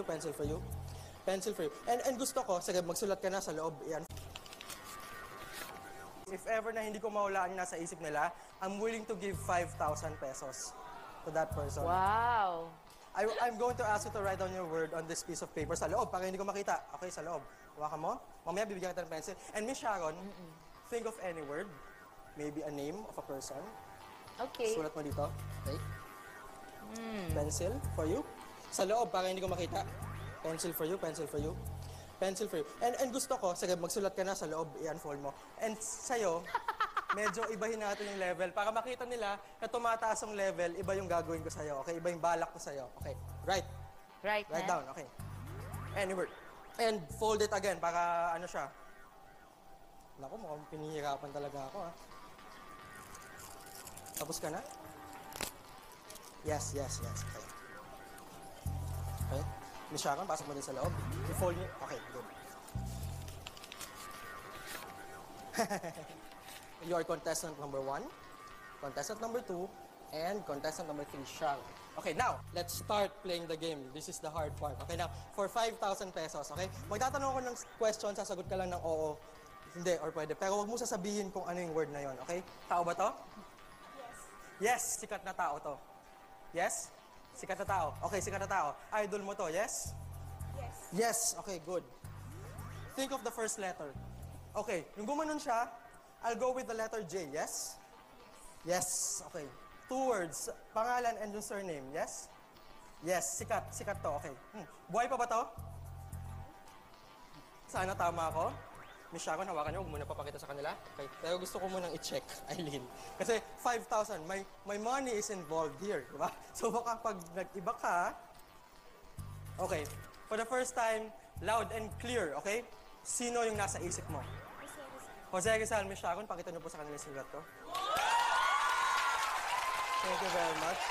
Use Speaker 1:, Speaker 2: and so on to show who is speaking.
Speaker 1: pencil for you. Pencil for you. And gusto ko, sige, magsulat ka na sa loob. Yan. If ever na hindi ko mahulaan yung nasa isip nila, I'm willing to give 5,000 pesos to that person.
Speaker 2: Wow.
Speaker 1: I'm going to ask you to write down your word on this piece of paper sa loob para hindi ko makita. Okay, sa loob. Hawakan mo. Mamaya bibigyan kita ng pencil. And Miss Sharon, think of any word. Maybe a name of a person.
Speaker 2: Okay.
Speaker 1: Sulat mo dito. Okay. Pencil for you. Sa loob para hindi ko makita. Pencil for you, pencil for you. Pencil for you. And gusto ko, sige, magsulat ka na sa loob, i-unfold mo. And sa'yo, medyo ibahin natin yung level para makita nila na tumataas ang level, iba yung gagawin ko sa'yo, okay? Iba yung balak ko sa'yo, okay? Write down, okay? Any word. And fold it again para ano siya. Naku, mukhang pinihirapan talaga ako, ha? Tapos ka na? Yes. Okay. Okay. Miss Sharon, pasok mo din sa loob. I-fold niyo. Okay, good. You are contestant number 1, contestant number 2, and contestant number 3, Sharon. Okay, now, let's start playing the game. This is the hard part. Okay, now, for 5,000 pesos, okay? Magtatanong ko ng question, sasagot ka lang ng oo, hindi, or pwede. Pero huwag mo sasabihin kung ano yung word na yon, okay? Tao ba to? Yes, sikat na tao to. Yes? Sikat na tao. Okay, sikat na tao. Idol mo to, yes? Yes, okay, good. Think of the first letter. Okay, yung gumanon siya, I'll go with the letter J, yes? Yes, okay. 2 words, pangalan and yung surname, yes? Yes, sikat to, okay. Buhay pa ba to? Sana tama ako. Miss Sharon, hawakan niyo, huwag muna papakita sa kanila. Okay, pero gusto ko munang i-check, Eileen. Kasi 5,000, my money is involved here, di ba? So baka pag nag-iba ka, okay, for the first time, loud and clear, okay? Sino yung nasa isip mo? Jose Rizal, Miss Sharon, pakita niyo po sa kanila yung sulat ko. Thank you very much.